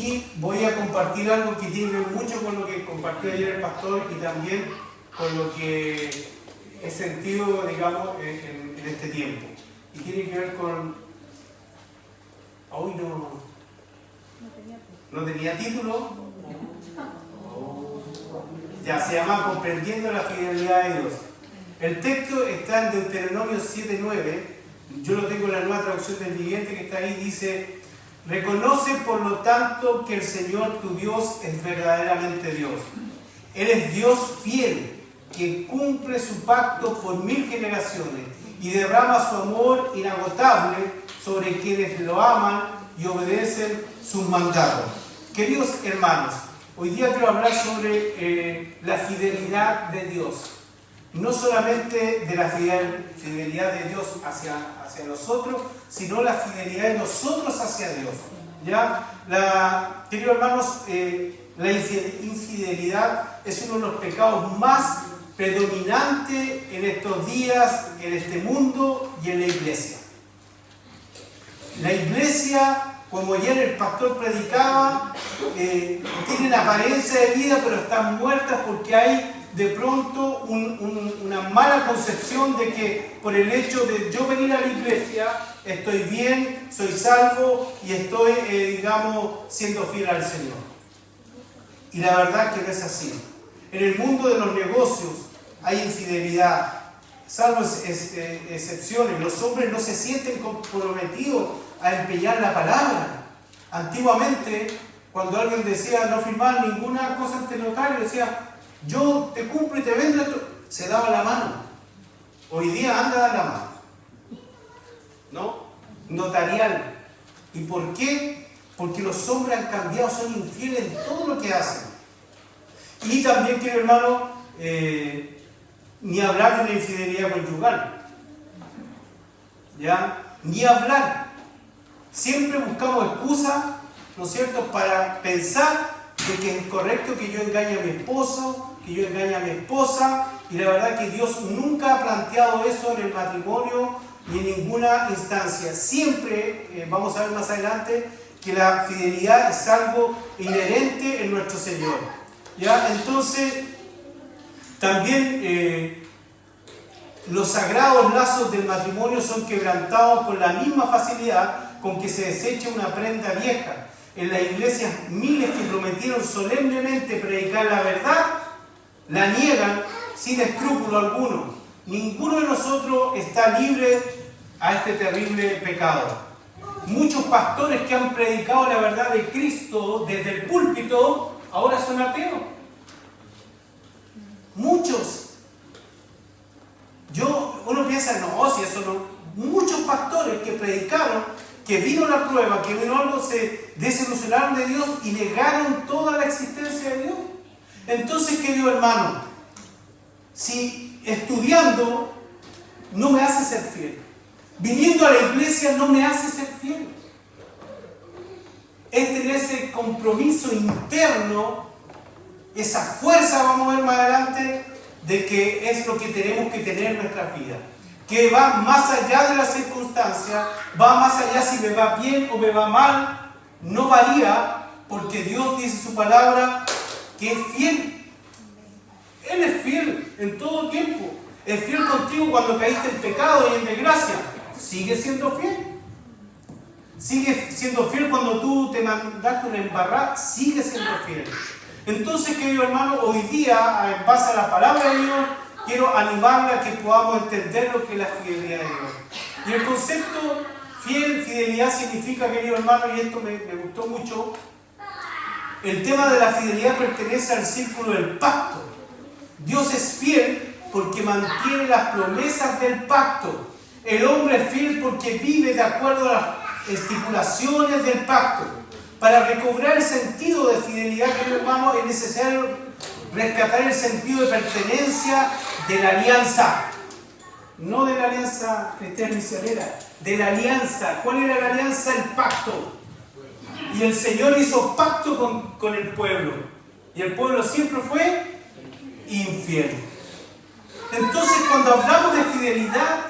y voy a compartir algo que tiene que ver mucho con lo que compartió ayer el pastor y también con lo que he sentido, digamos, en este tiempo. Y tiene que ver con... Hoy no tenía título. Ya, se llama Comprendiendo la Fidelidad de Dios. El texto está en Deuteronomio 7:9. Yo lo tengo en la Nueva Traducción del Viviente, que está ahí, dice: reconoce por lo tanto que el Señor tu Dios es verdaderamente Dios. Él es Dios fiel, que cumple su pacto por 1000 generaciones y derrama su amor inagotable sobre quienes lo aman y obedecen sus mandatos. Queridos hermanos, hoy día quiero hablar sobre la fidelidad de Dios. No solamente de la fidelidad de Dios hacia nosotros, sino la fidelidad de nosotros hacia Dios. ¿Ya? Queridos hermanos, la infidelidad es uno de los pecados más predominantes en estos días, en este mundo y en la iglesia. La iglesia, como ayer el pastor predicaba, tienen apariencia de vida, pero están muertas porque hay de pronto una mala concepción de que por el hecho de yo venir a la iglesia estoy bien, soy salvo y estoy, digamos, siendo fiel al Señor. Y la verdad es que no es así. En el mundo de los negocios hay infidelidad, salvo excepciones. Los hombres no se sienten comprometidos a empeñar la palabra. Antiguamente, cuando alguien decía no firmar ninguna cosa ante el notario, decía: yo te cumplo y te vendo esto, se daba la mano. Hoy día anda a dar la mano, ¿no? Notarial. ¿Y por qué? Porque los hombres han cambiado, son infieles en todo lo que hacen. Y también, querido hermano, ni hablar de la infidelidad conyugal, ¿ya? Ni hablar. Siempre buscamos excusas, ¿no es cierto?, para pensar de que es correcto que yo engañe a mi esposo, que yo engañe a mi esposa, y la verdad que Dios nunca ha planteado eso en el matrimonio ni en ninguna instancia. Siempre, vamos a ver más adelante, que la fidelidad es algo inherente en nuestro Señor. ¿Ya? Entonces, también los sagrados lazos del matrimonio son quebrantados con la misma facilidad con que se desecha una prenda vieja. En las iglesias, miles que prometieron solemnemente predicar la verdad, la niegan sin escrúpulo alguno. Ninguno de nosotros está libre a este terrible pecado. Muchos pastores que han predicado la verdad de Cristo desde el púlpito, ahora son ateos. Muchos. Uno piensa, no, si eso no. Muchos pastores que predicaron, que vino la prueba, que vino algo, se desilusionaron de Dios y negaron toda la existencia de Dios. Entonces, querido hermano, si estudiando no me hace ser fiel, viniendo a la iglesia no me hace ser fiel, es tener ese compromiso interno, esa fuerza, vamos a ver más adelante, de que es lo que tenemos que tener en nuestra vida, que va más allá de las circunstancias, va más allá si me va bien o me va mal, no varía, porque Dios dice su palabra que es fiel. Él es fiel en todo tiempo. Es fiel contigo cuando caíste en pecado y en desgracia. Sigue siendo fiel. Sigue siendo fiel cuando tú te mandaste una embarrada. Sigue siendo fiel. Entonces, querido hermano, hoy día, en base a la palabra de Dios, quiero animarle a que podamos entender lo que es la fidelidad de Dios. Y el concepto fidelidad significa, querido hermano, y esto me gustó mucho, el tema de la fidelidad pertenece al círculo del pacto. Dios es fiel porque mantiene las promesas del pacto. El hombre es fiel porque vive de acuerdo a las estipulaciones del pacto. Para recobrar el sentido de fidelidad, querido hermano, es necesario rescatar el sentido de pertenencia de la alianza. No de la alianza cristiana misionera, de la alianza. ¿Cuál era la alianza? El pacto. Y el Señor hizo pacto con el pueblo. Y el pueblo siempre fue infiel. Entonces, cuando hablamos de fidelidad,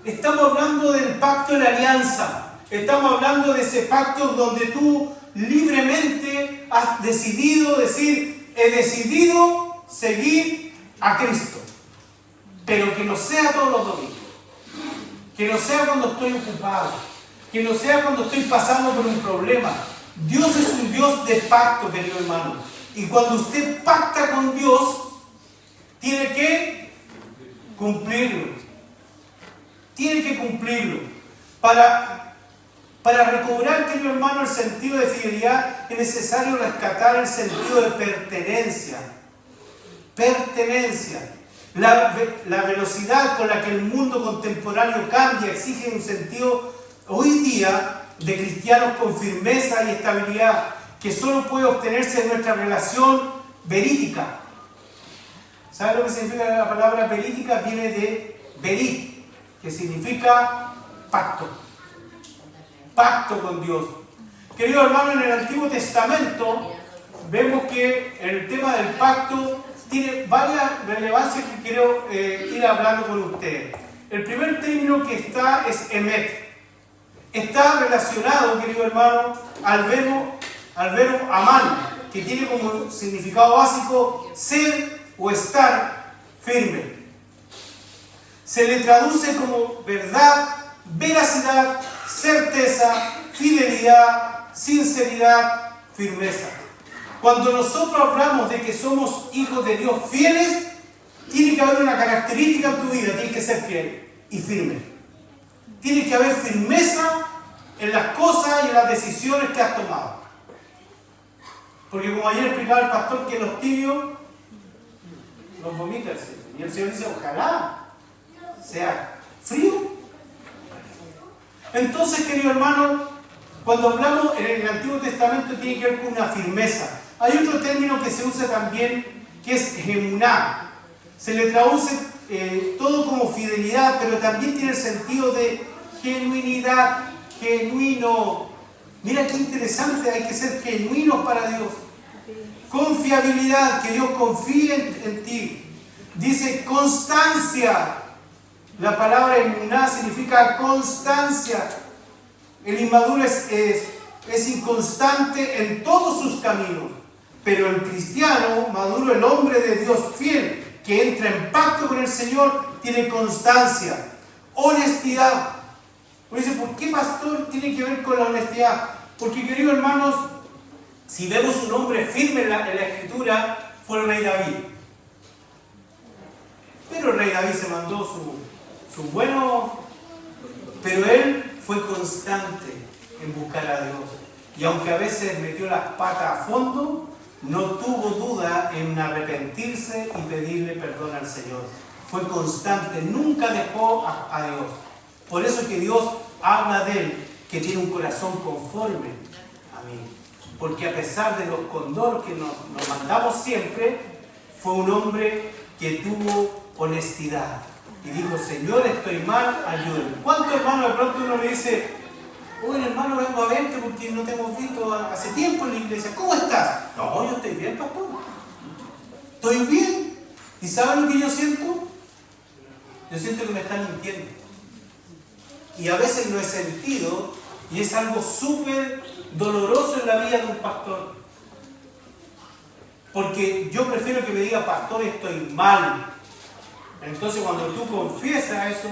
estamos hablando del pacto de la alianza. Estamos hablando de ese pacto donde tú libremente has decidido decir, he decidido seguir a Cristo. Pero que no sea todos los domingos. Que no sea cuando estoy ocupado. Que no sea cuando estoy pasando por un problema. Dios es un Dios de pacto, querido hermano. Y cuando usted pacta con Dios, tiene que cumplirlo. Tiene que cumplirlo. Para recobrar, querido hermano, el sentido de fidelidad, es necesario rescatar el sentido de pertenencia. Pertenencia. La velocidad con la que el mundo contemporáneo cambia exige un sentido hoy día de cristianos con firmeza y estabilidad que solo puede obtenerse en nuestra relación verídica. ¿Sabe lo que significa la palabra verídica? Viene de verit, que significa pacto. Pacto con Dios. Querido hermano, en el Antiguo Testamento vemos que el tema del pacto tiene varias relevancias que quiero ir hablando con ustedes. El primer término que está es emet. Está relacionado, querido hermano, al verbo amán, que tiene como significado básico ser o estar firme. Se le traduce como verdad, veracidad, certeza, fidelidad, sinceridad, firmeza. Cuando nosotros hablamos de que somos hijos de Dios fieles, tiene que haber una característica en tu vida, tienes que ser fiel y firme. Tiene que haber firmeza en las cosas y en las decisiones que has tomado. Porque como ayer explicaba el pastor, que los tibios los vomita el Señor. Y el Señor dice, ojalá sea frío. Entonces, querido hermano, cuando hablamos en el Antiguo Testamento tiene que ver con una firmeza. Hay otro término que se usa también, que es gemuná. Se le traduce todo como fidelidad, pero también tiene el sentido de genuinidad, genuino. Mira qué interesante, hay que ser genuinos para Dios. Confiabilidad, que Dios confíe en ti. Dice constancia. La palabra emuná significa constancia. El inmaduro es inconstante en todos sus caminos. Pero el cristiano maduro, el hombre de Dios fiel, que entra en pacto con el Señor, tiene constancia, honestidad. Dice, ¿por qué, pastor, tiene que ver con la honestidad? Porque, queridos hermanos, si vemos un hombre firme en la Escritura, fue el rey David. Pero el rey David se mandó su bueno, pero él fue constante en buscar a Dios. Y aunque a veces metió las patas a fondo, no tuvo duda en arrepentirse y pedirle perdón al Señor. Fue constante, nunca dejó a Dios. Por eso que Dios habla de él, que tiene un corazón conforme a mí. Porque a pesar de los condores que nos mandamos siempre, fue un hombre que tuvo honestidad. Y dijo, Señor, estoy mal, ayúdame. ¿Cuántos hermanos de pronto uno le dice, oye hermano, vengo a verte porque no te hemos visto hace tiempo en la iglesia? ¿Cómo estás? No, yo estoy bien, pastor. Estoy bien. ¿Y saben lo que yo siento? Yo siento que me están mintiendo. Y a veces lo he sentido, y es algo súper doloroso en la vida de un pastor. Porque yo prefiero que me diga, pastor, estoy mal. Entonces cuando tú confiesas eso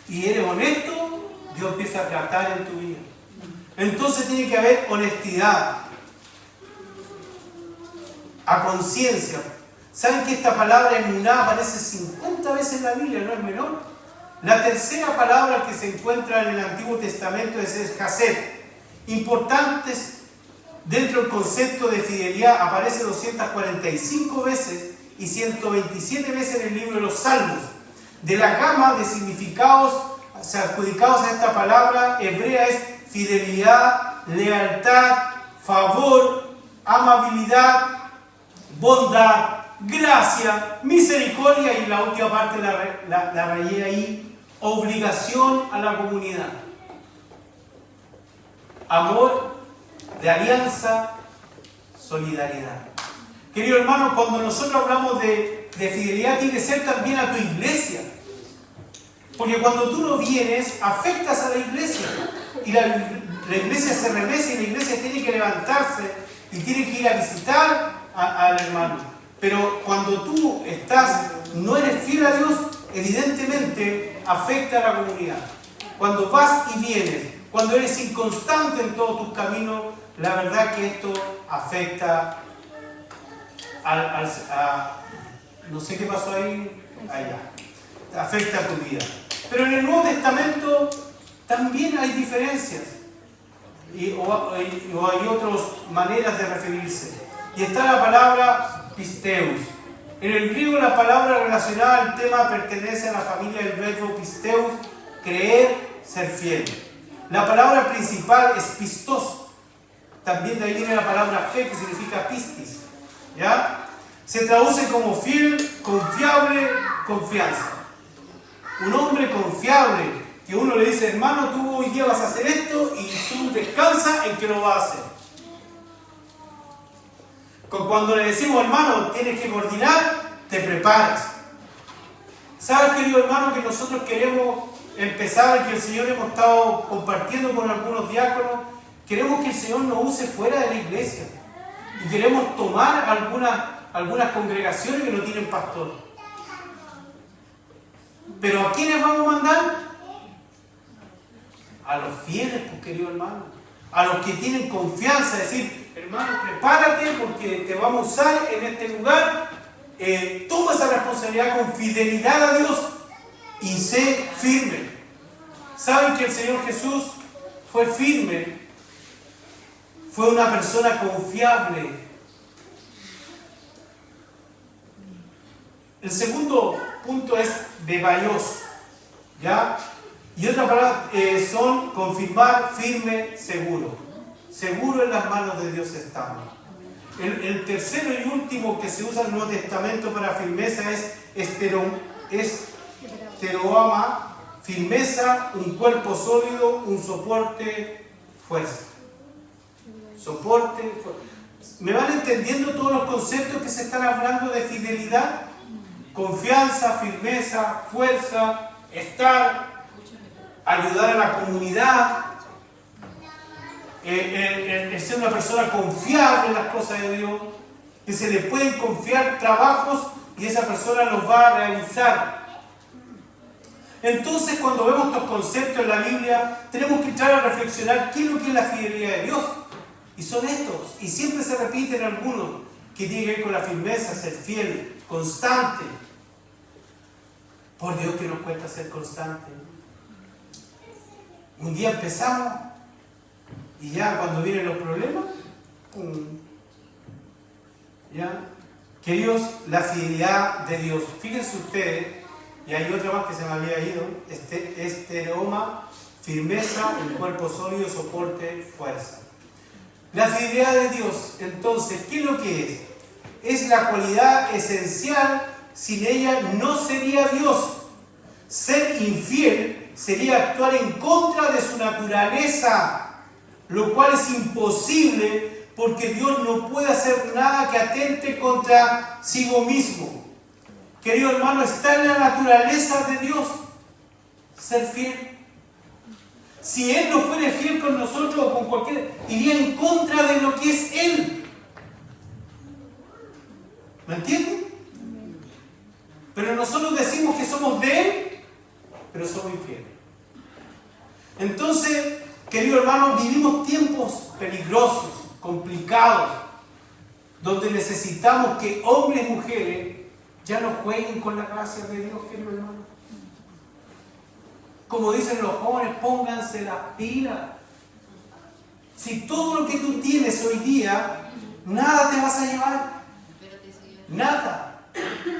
y eres honesto, Dios empieza a tratar en tu vida. Entonces tiene que haber honestidad, a conciencia. ¿Saben que esta palabra emuná aparece 50 veces en la Biblia? No es menor. La tercera palabra que se encuentra en el Antiguo Testamento es Haset. Importantes dentro del concepto de fidelidad, aparece 245 veces y 127 veces en el libro de los Salmos. De la gama de significados adjudicados a esta palabra hebrea es fidelidad, lealtad, favor, amabilidad, bondad, gracia, misericordia, y la última parte la rayé ahí, obligación a la comunidad. Amor, de alianza, solidaridad. Querido hermano, cuando nosotros hablamos de fidelidad, tiene que ser también a tu iglesia. Porque cuando tú no vienes, afectas a la iglesia. Y la la iglesia se revesa y la iglesia tiene que levantarse y tiene que ir a visitar al hermano. Pero cuando tú no eres fiel a Dios, evidentemente afecta a la comunidad. Cuando vas y vienes, cuando eres inconstante en todos tus caminos, la verdad que esto afecta no sé qué pasó ahí, allá. Afecta a tu vida. Pero en el Nuevo Testamento también hay diferencias o hay otras maneras de referirse. Y está la palabra pisteus. En el griego la palabra relacionada al tema pertenece a la familia del verbo pisteus, creer, ser fiel. La palabra principal es pistos. También de ahí viene la palabra fe, que significa pistis. ¿Ya? Se traduce como fiel, confiable, confianza. Un hombre confiable, que uno le dice, hermano, tú hoy día vas a hacer esto y tú descansas en que lo vas a hacer. Cuando le decimos, hermano, tienes que coordinar, te preparas. ¿Sabes, querido hermano, que nosotros queremos empezar, que el Señor hemos estado compartiendo con algunos diáconos, queremos que el Señor nos use fuera de la iglesia? Y queremos tomar algunas congregaciones que no tienen pastor. ¿Pero a quiénes vamos a mandar? A los fieles, pues, querido hermano. A los que tienen confianza, decir, hermano, prepárate porque te vamos a usar en este lugar. Toma esa responsabilidad con fidelidad a Dios y sé firme. ¿Saben que el Señor Jesús fue firme? Fue una persona confiable. El segundo punto es bebaios, ¿ya? Y otra palabra son confirmar, firme, seguro. Seguro en las manos de Dios estamos. El tercero y último que se usa en el Nuevo Testamento para firmeza es esteroama, firmeza, un cuerpo sólido, un soporte, fuerza. Soporte, fuerza. ¿Me van entendiendo todos los conceptos que se están hablando de fidelidad? Confianza, firmeza, fuerza, estar, ayudar a la comunidad, el ser una persona confiable en las cosas de Dios, que se le pueden confiar trabajos y esa persona los va a realizar. Entonces, cuando vemos estos conceptos en la Biblia, tenemos que entrar a reflexionar qué es lo que es la fidelidad de Dios. Y son estos, y siempre se repiten algunos, que tienen que ver con la firmeza, ser fiel, constante. Por Dios que nos cuesta ser constante. Un día empezamos y ya cuando vienen los problemas, ¿ya? Queridos, la fidelidad de Dios. Fíjense ustedes, y hay otra más que se me había ido, estereoma, firmeza, un cuerpo sólido, soporte, fuerza. La fidelidad de Dios, entonces, ¿qué es lo que es? Es la cualidad esencial. Sin ella no sería Dios. Ser infiel sería actuar en contra de su naturaleza, lo cual es imposible porque Dios no puede hacer nada que atente contra sí mismo. Querido hermano, está en la naturaleza de Dios ser fiel. Si Él no fuera fiel con nosotros o con cualquiera, iría en contra de lo que es Él. ¿Me entienden? Pero nosotros decimos que somos de Él, pero somos infieles. Entonces, querido hermano, vivimos tiempos peligrosos, complicados, donde necesitamos que hombres y mujeres ya no jueguen con la gracia de Dios, querido hermano. Como dicen los jóvenes, pónganse las pilas. Si todo lo que tú tienes hoy día, nada te vas a llevar. Nada.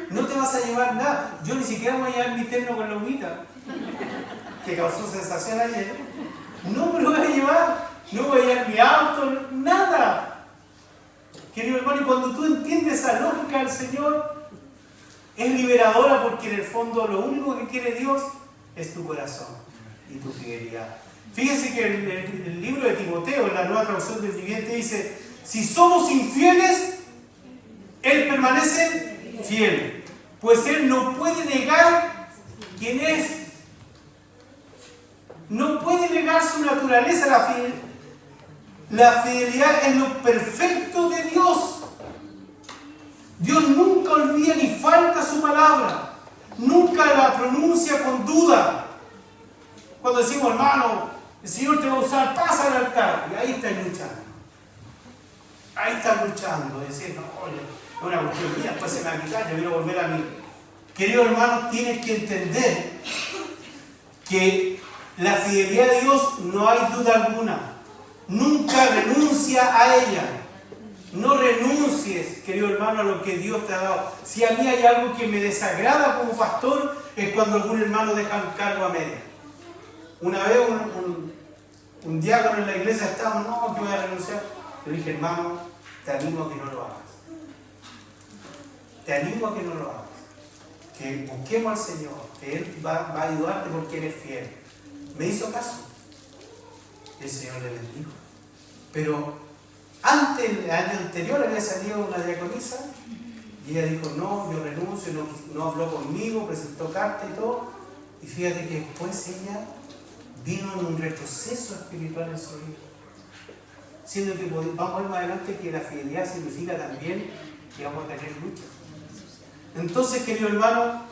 No te vas a llevar nada. Yo ni siquiera voy a llevar mi terno con la humita, que causó sensación ayer. No me lo voy a llevar. No voy a llevar mi auto, nada. Querido hermano, y cuando tú entiendes esa lógica del Señor, es liberadora, porque en el fondo lo único que quiere Dios es tu corazón y tu fidelidad. Fíjense que el libro de Timoteo, en la Nueva Traducción del Viviente, dice: si somos infieles, Él permanece fiel, pues Él no puede negar quién es. No puede negar su naturaleza. La fidelidad es lo perfecto de Dios. Dios nunca olvida ni falta su palabra. Nunca la pronuncia con duda. Cuando decimos, hermano, el Señor te va a usar, pasa al altar. Y ahí está luchando. Ahí está luchando. Decir, no, oye, es una cuestión mía, después se me va a quitar, yo quiero volver a mí. Querido hermano, tienes que entender que la fidelidad de Dios no hay duda alguna. Nunca renuncia a ella. No renuncies, querido hermano, a lo que Dios te ha dado. Si a mí hay algo que me desagrada como pastor, es cuando algún hermano deja un cargo a media. Una vez un diácono en la iglesia estaba, no, que voy a renunciar. Le dije, hermano, te animo a que no lo hagas. Te animo a que no lo hagas. Que busquemos al Señor, que Él va a ayudarte porque Él es fiel. Me hizo caso. El Señor le bendijo. Pero antes, el año anterior, había salido una diaconisa y ella dijo, no, yo renuncio, no habló conmigo, presentó carta y todo. Y fíjate que después ella vino en un retroceso espiritual en su vida. Siendo que vamos a ver más adelante que la fidelidad significa también que vamos a tener luchas. Entonces, querido hermano,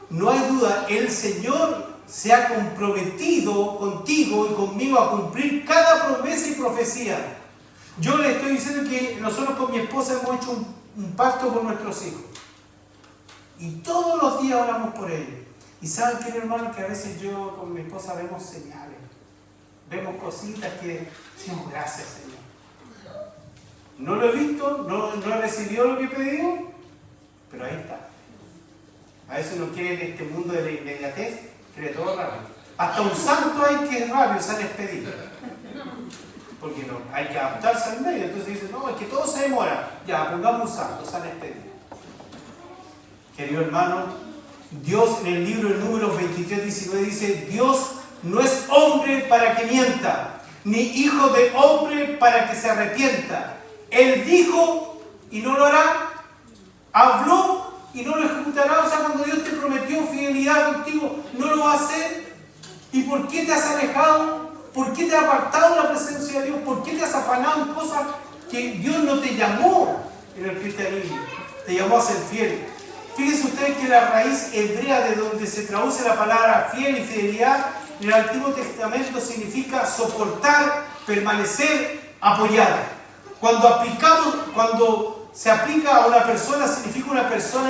no hay duda, el Señor se ha comprometido contigo y conmigo a cumplir cada promesa y profecía. Yo le estoy diciendo que nosotros con mi esposa hemos hecho un pacto con nuestros hijos. Y todos los días oramos por ellos. Y saben, querido hermano, que a veces yo con mi esposa vemos señales. Vemos cositas que decimos, gracias, Señor. No lo he visto, no he recibido lo que he pedido, pero ahí está. A veces uno quiere en este mundo de la inmediatez, quiere todo rápido. Hasta un santo hay que es rápido, sale expedido. Porque no, hay que adaptarse al medio. Entonces dicen, no, es que todo se demora. Ya, pongamos un santo, sale expedido. Querido hermano, Dios en el libro de Números 23, 19 dice, Dios no es hombre para que mienta, ni hijo de hombre para que se arrepienta. Él dijo y no lo hará, habló y no lo ejecutará. O sea, cuando Dios te prometió fidelidad contigo, no lo va a hacer. ¿Y por qué te has alejado? ¿Por qué te has apartado de la presencia de Dios? ¿Por qué te has afanado en cosas que Dios no te llamó en el cristianismo? Te llamó a ser fiel. Fíjense ustedes que la raíz hebrea de donde se traduce la palabra fiel y fidelidad en el Antiguo Testamento significa soportar, permanecer, apoyar. Cuando se aplica a una persona, significa una persona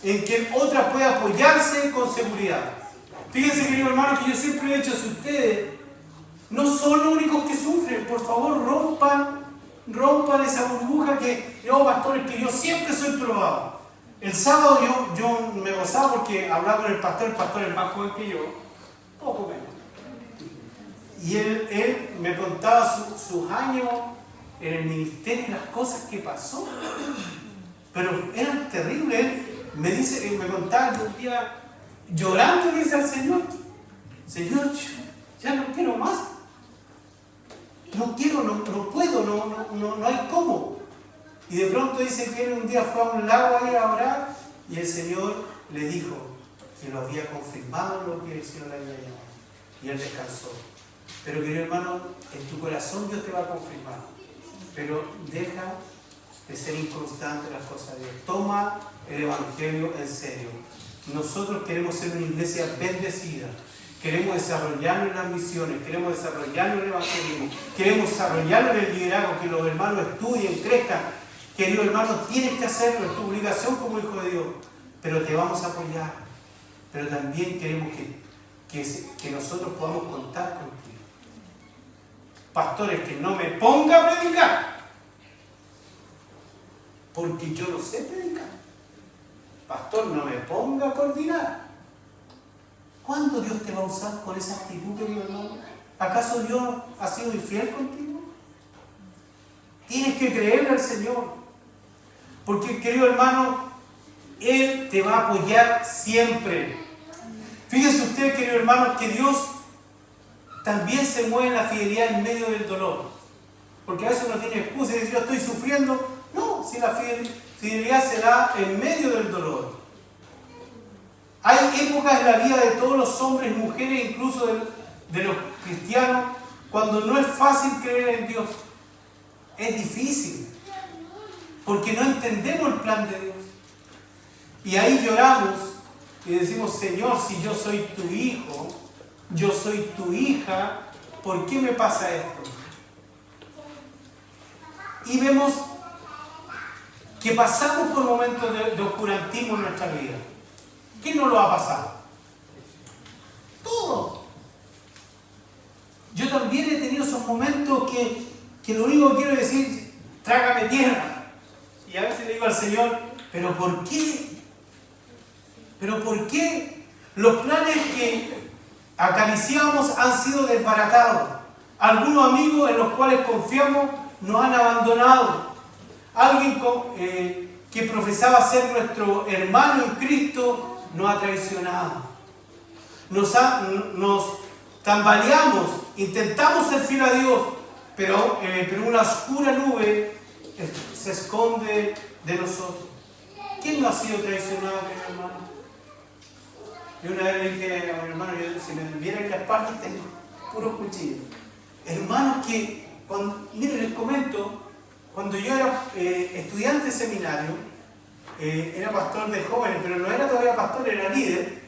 en que otra puede apoyarse con seguridad. Fíjense, querido hermano, que yo siempre he dicho, si ustedes no son los únicos que sufren, por favor rompan esa burbuja que, no, pastores, que yo siempre soy probado. El sábado yo me gozaba porque hablaba con el pastor es más joven que yo, poco menos. Y él me contaba sus años en el ministerio y las cosas que pasó. Pero eran terribles. Él me contaba un día llorando, dice al Señor, Señor, ya no quiero más. No quiero, no puedo, no hay cómo. Y de pronto dice que él un día fue a un lago ahí a orar y el Señor le dijo que lo había confirmado lo que el Señor le había llamado. Y él descansó. Pero querido hermano, en tu corazón Dios te va a confirmar. Pero deja de ser inconstante en las cosas de Dios. Toma el Evangelio en serio. Nosotros queremos ser una iglesia bendecida. Queremos desarrollarnos en las misiones, queremos desarrollarnos en el evangelismo, queremos desarrollarnos en el liderazgo, que los hermanos estudien, crezcan. Querido hermano, tienes que hacerlo, es tu obligación como hijo de Dios, pero te vamos a apoyar. Pero también queremos que nosotros podamos contar contigo. Pastores, que no me ponga a predicar, porque yo no sé predicar. Pastor, no me ponga a coordinar. ¿Cuándo Dios te va a usar con esa actitud, querido hermano? ¿Acaso Dios ha sido infiel contigo? Tienes que creerle al Señor. Porque, querido hermano, Él te va a apoyar siempre. Fíjese usted, querido hermano, que Dios también se mueve en la fidelidad en medio del dolor. Porque a veces uno tiene excusa y dice, yo estoy sufriendo. No, si la fidelidad se da en medio del dolor. Hay épocas en la vida de todos los hombres y mujeres, incluso de los cristianos, cuando no es fácil creer en Dios. Es difícil, porque no entendemos el plan de Dios. Y ahí lloramos y decimos, Señor, si yo soy tu hijo, yo soy tu hija, ¿por qué me pasa esto? Y vemos que pasamos por momentos de oscurantismo en nuestra vida. ¿Quién no lo ha pasado? Todo. Yo también he tenido esos momentos que lo único que quiero decir, trágame tierra. Y a veces le digo al Señor, ¿pero por qué? ¿Pero por qué los planes que acariciamos han sido desbaratados? Algunos amigos en los cuales confiamos nos han abandonado. Alguien que profesaba ser nuestro hermano en Cristo nos ha traicionado. Nos tambaleamos, intentamos ser fiel a Dios, pero una oscura nube se esconde de nosotros. ¿Quién no ha sido traicionado, mi hermano? Yo una vez le dije a mi hermano, si me viera en la espalda tengo puros cuchillos. Hermanos que, miren, les comento, cuando yo era estudiante de seminario, era pastor de jóvenes, pero no era todavía pastor, era líder,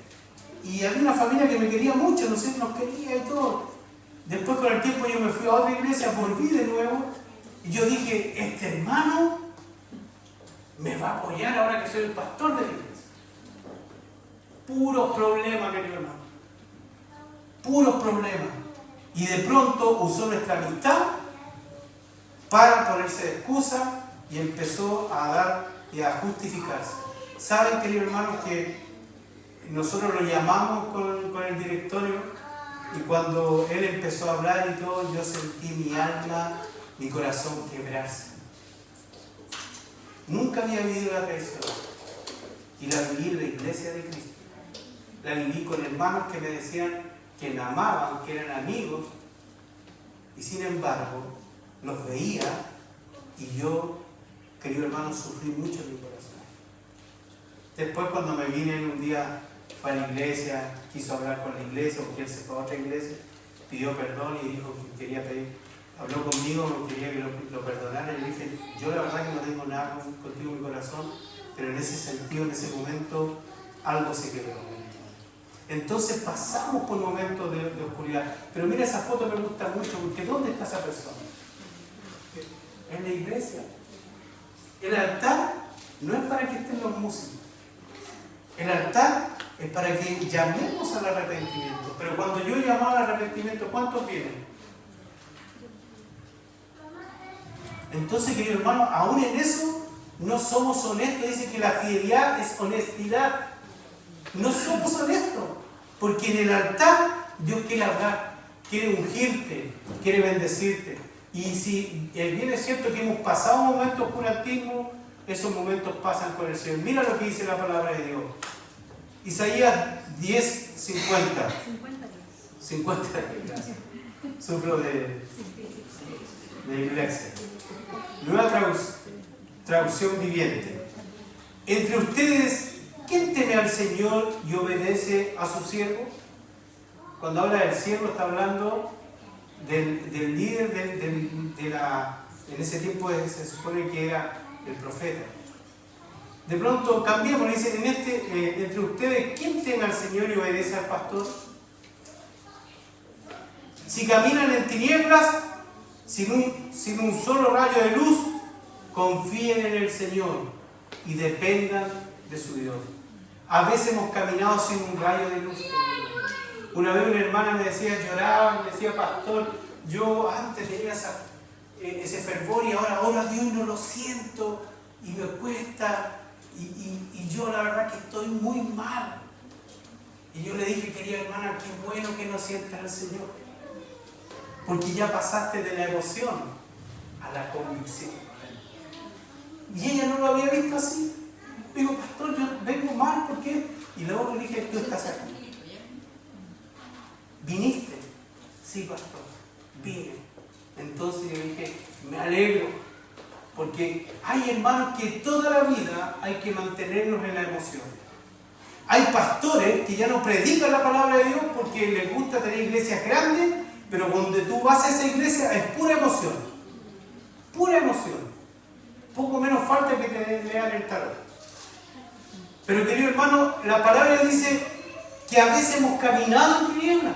y había una familia que me quería mucho, nos quería y todo. Después con el tiempo yo me fui a otra iglesia, volví de nuevo, y yo dije, este hermano me va a apoyar ahora que soy el pastor de la iglesia. Puros problemas, querido hermano. Puros problemas. Y de pronto usó nuestra amistad para ponerse de excusa y empezó a dar y a justificarse. ¿Saben, queridos hermanos, que nosotros lo llamamos con el directorio y cuando él empezó a hablar y todo, yo sentí mi alma, mi corazón quebrarse? Nunca había vivido la traición y la viví en la iglesia de Cristo. La viví con hermanos que me decían que me amaban, que eran amigos, y sin embargo los veía y yo, querido hermano, sufrí mucho en mi corazón. Después, cuando me vine un día, fue a la iglesia, quiso hablar con la iglesia, porque él se fue a otra iglesia, pidió perdón y dijo que quería pedir, habló conmigo, quería que lo perdonara. Y le dije, yo la verdad que no tengo nada contigo en mi corazón, pero en ese sentido, en ese momento, algo se quebró. Entonces pasamos por momentos de oscuridad. Pero mira, esa foto me gusta mucho, porque ¿dónde está esa persona? En la iglesia. El altar no es para que estén los músicos. El altar es para que llamemos al arrepentimiento. Pero cuando yo llamaba al arrepentimiento, ¿cuántos vienen? Entonces, querido hermano, aún en eso no somos honestos. Dice que la fidelidad es honestidad. No somos honestos, porque en el altar Dios quiere hablar, quiere ungirte, quiere bendecirte. Y si bien es cierto que hemos pasado momentos de oscurantismo, esos momentos pasan con el Señor. Mira lo que dice la palabra de Dios. Isaías 10, 50. 50, gracias. Sufro de iglesia. Nueva traducción viviente. Entre ustedes, ¿quién teme al Señor y obedece a su siervo? Cuando habla del siervo está hablando del líder en ese tiempo se supone que era el profeta. De pronto cambiamos, dicen, entre ustedes, ¿quién teme al Señor y obedece al pastor? Si caminan en tinieblas, sin un solo rayo de luz, confíen en el Señor y dependan de su Dios. A veces hemos caminado sin un rayo de luz. Una vez una hermana me decía, lloraba, me decía, pastor, yo antes tenía ese fervor y ahora oro a Dios y no lo siento y me cuesta y yo la verdad que estoy muy mal. Y yo le dije, querida hermana, qué bueno que no sientas al Señor, porque ya pasaste de la emoción a la convicción. Y ella no lo había visto así. Digo, pastor, yo vengo mal, ¿por qué? Y luego le dije, tú estás aquí. ¿Viniste? Sí, pastor, vine. Entonces yo dije, me alegro, porque hay hermanos que toda la vida hay que mantenernos en la emoción. Hay pastores que ya no predican la palabra de Dios porque les gusta tener iglesias grandes Pero cuando tú vas a esa iglesia es pura emoción. Pura emoción. Poco menos falta que te lean el tarot. Pero querido hermano, la palabra dice que a veces hemos caminado en tinieblas.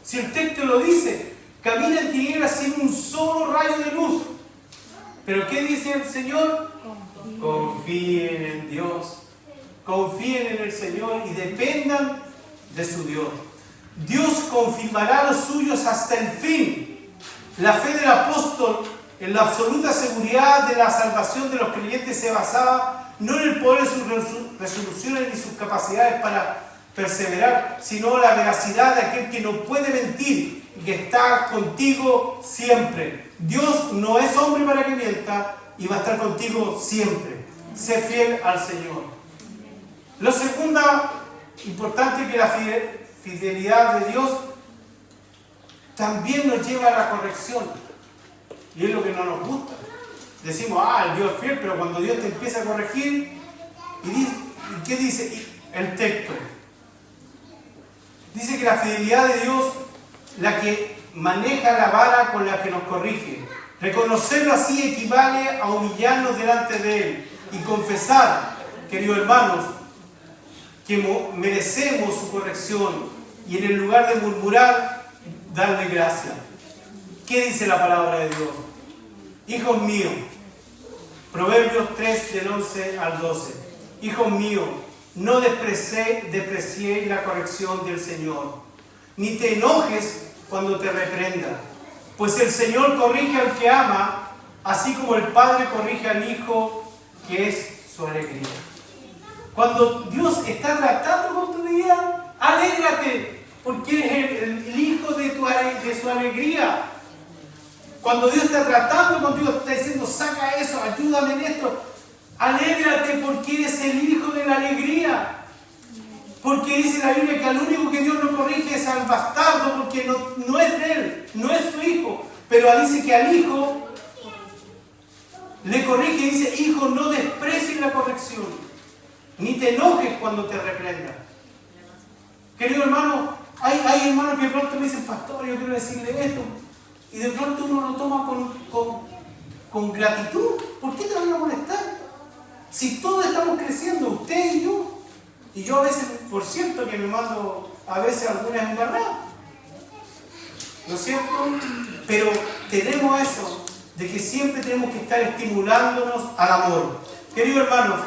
Si el texto lo dice, camina en tinieblas sin un solo rayo de luz. Pero ¿qué dice el Señor? Confíen en Dios. Confíen en el Señor y dependan de su Dios. Dios confirmará a los suyos hasta el fin. La fe del apóstol en la absoluta seguridad de la salvación de los creyentes se basaba no en el poder de sus resoluciones ni sus capacidades para perseverar, sino la veracidad de aquel que no puede mentir y que está contigo siempre. Dios no es hombre para que mienta y va a estar contigo siempre. Sé fiel al Señor. Lo segundo importante es que la fidelidad de Dios también nos lleva a la corrección. Y es lo que no nos gusta. Decimos, el Dios es fiel, pero cuando Dios te empieza a corregir, ¿y qué dice el texto? Dice que la fidelidad de Dios, la que maneja la vara con la que nos corrige. Reconocerlo así equivale a humillarnos delante de Él y confesar, queridos hermanos, que merecemos su corrección y en el lugar de murmurar, darle gracias. ¿Qué dice la palabra de Dios? Hijos míos, Proverbios 3 del 11 al 12. Hijos míos, no despreciéis la corrección del Señor, ni te enojes cuando te reprenda, pues el Señor corrige al que ama, así como el Padre corrige al Hijo, que es su alegría. Cuando Dios está tratando con tu vida, alégrate, porque eres el hijo de su alegría. Cuando Dios está tratando contigo, te está diciendo, saca eso, ayúdame en esto, alégrate porque eres el hijo de la alegría. Porque dice la Biblia que al único que Dios no corrige es al bastardo, porque no es de él, no es su hijo. Pero dice que al hijo le corrige y dice, hijo, no desprecies la corrección, ni te enojes cuando te reprenda. Querido hermano, hay hermanos que de pronto me dicen, pastor, yo quiero decirle esto. Y de pronto uno lo toma con gratitud. ¿Por qué te van a molestar? Si todos estamos creciendo, usted y yo. Y yo a veces, por cierto, que me mando a veces algunas embarradas. ¿No es cierto? Pero tenemos eso, de que siempre tenemos que estar estimulándonos al amor. Queridos hermanos,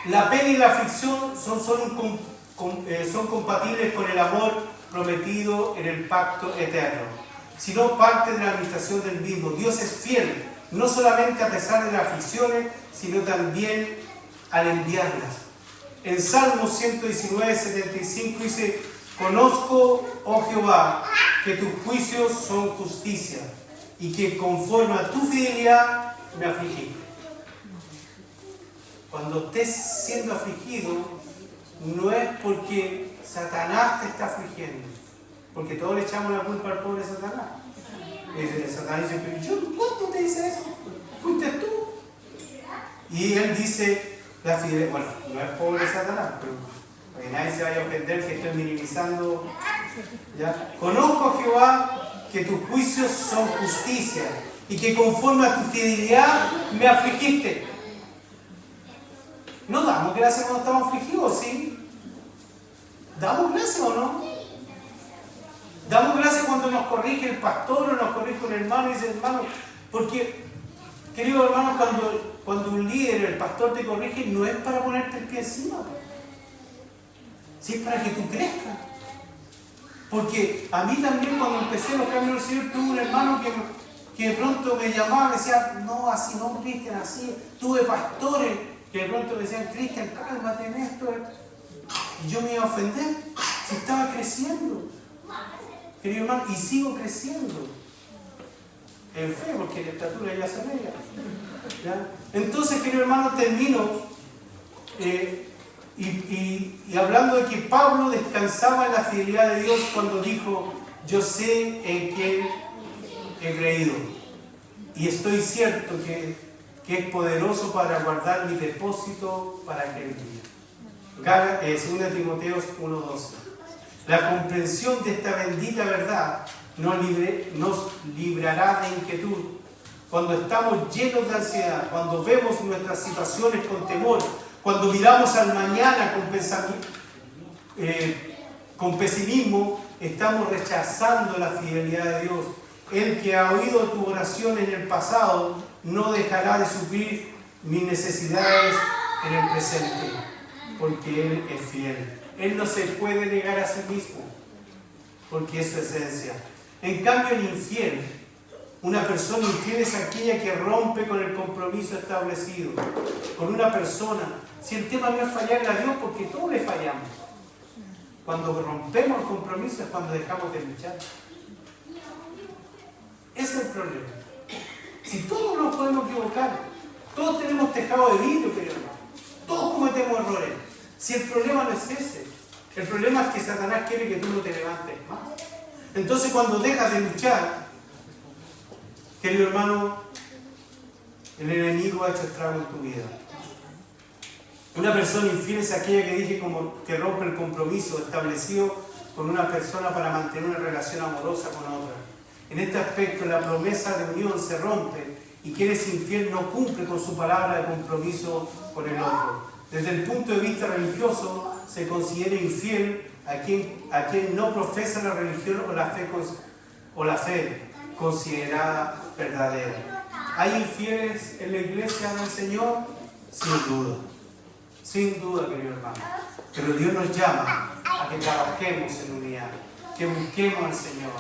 la pena y la aflicción son compatibles con el amor prometido en el pacto eterno, sino parte de la administración del mismo. Dios es fiel, no solamente a pesar de las aflicciones, sino también al enviarlas. En Salmo 119, 75 dice, conozco, oh Jehová, que tus juicios son justicia, y que conforme a tu fidelidad me afligiste. Cuando estés siendo afligido, no es porque Satanás te está afligiendo, porque todos le echamos la culpa al pobre Satanás. Satanás dice, pero yo, ¿cuánto te dice eso? Fuiste tú. Y él dice, la fidelidad, bueno, no es pobre Satanás, pero para que nadie se vaya a ofender que estoy minimizando. ¿Ya? Conozco, Jehová, que tus juicios son justicia, y que conforme a tu fidelidad me afligiste. ¿No damos gracias cuando estamos afligidos, sí? ¿Damos gracias o no? Damos gracias cuando nos corrige el pastor o nos corrige un hermano y dice, hermano, porque, querido hermano, cuando un líder, el pastor te corrige, no es para ponerte el pie encima, si es para que tú crezcas. Porque a mí también cuando empecé los caminos del Señor, tuve un hermano que de pronto me llamaba y me decía, no, así no, Cristian, así. Tuve pastores que de pronto me decían, Cristian, cálmate en esto. Y yo me iba a ofender si estaba creciendo. Querido hermano, y sigo creciendo. En fe, porque la estatura ya son ellas. ¿Ya? Entonces, querido hermano, termino y hablando de que Pablo descansaba en la fidelidad de Dios cuando dijo, yo sé en quién he creído. Y estoy cierto que es poderoso para guardar mi depósito para aquel día. 2 Timoteo 1:12. La comprensión de esta bendita verdad nos librará de inquietud. Cuando estamos llenos de ansiedad, cuando vemos nuestras situaciones con temor, cuando miramos al mañana con pesimismo, estamos rechazando la fidelidad de Dios. El que ha oído tu oración en el pasado no dejará de suplir mis necesidades en el presente, porque Él es fiel. Él no se puede negar a sí mismo, porque es su esencia. En cambio, el infiel, una persona infiel es aquella que rompe con el compromiso establecido con una persona. Si el tema no es fallarle a Dios, porque todos le fallamos. Cuando rompemos el compromiso es cuando dejamos de luchar. Ese es el problema. Si todos nos podemos equivocar, todos tenemos tejado de vidrio, querido hermano. Todos cometemos errores. Si el problema no es ese, el problema es que Satanás quiere que tú no te levantes más. Entonces, cuando dejas de luchar, querido hermano, el enemigo ha hecho estrago en tu vida. Una persona infiel es aquella que dije como que rompe el compromiso establecido con una persona para mantener una relación amorosa con otra. En este aspecto, la promesa de unión se rompe y quien es infiel no cumple con su palabra de compromiso con el otro. Desde el punto de vista religioso, se considera infiel a quien no profesa la religión o la fe considerada verdadera. ¿Hay infieles en la iglesia del Señor? Sin duda, querido hermano. Pero Dios nos llama a que trabajemos en unidad, que busquemos al Señor,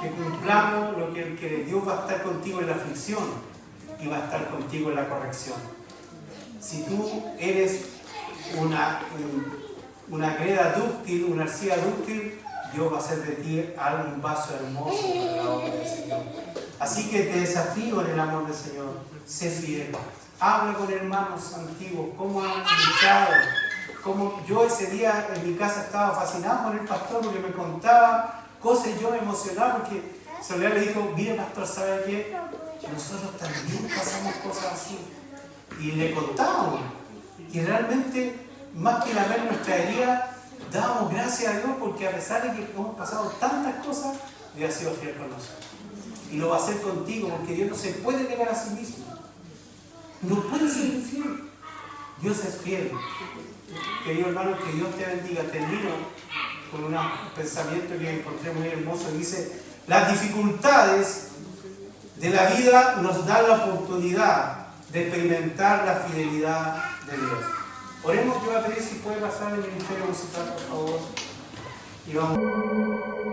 que cumplamos lo que Él quiere. Dios va a estar contigo en la aflicción y va a estar contigo en la corrección. Si tú eres una greda dúctil, una arcilla dúctil, Dios va a hacer de ti un vaso hermoso para la obra del Señor. Así que te desafío en el amor del Señor. Sé fiel. Habla con hermanos antiguos, cómo han luchado. Como yo ese día en mi casa estaba fascinado con el pastor porque me contaba cosas y yo me emocionaba porque Soledad le dijo, mire pastor, ¿sabe qué? Nosotros también pasamos cosas así. Y le contábamos. Y realmente, más que lamer nuestra herida, dábamos gracias a Dios porque a pesar de que hemos pasado tantas cosas, Dios ha sido fiel con nosotros. Y lo va a hacer contigo porque Dios no se puede negar a sí mismo. No puede ser infiel. Dios es fiel. Querido hermano, que Dios te bendiga. Termino con un pensamiento que encontré muy hermoso. Dice, las dificultades de la vida nos dan la oportunidad de experimentar la fidelidad de Dios. Oremos. Yo voy a pedir si puede pasar el ministerio musical, por favor. Y vamos.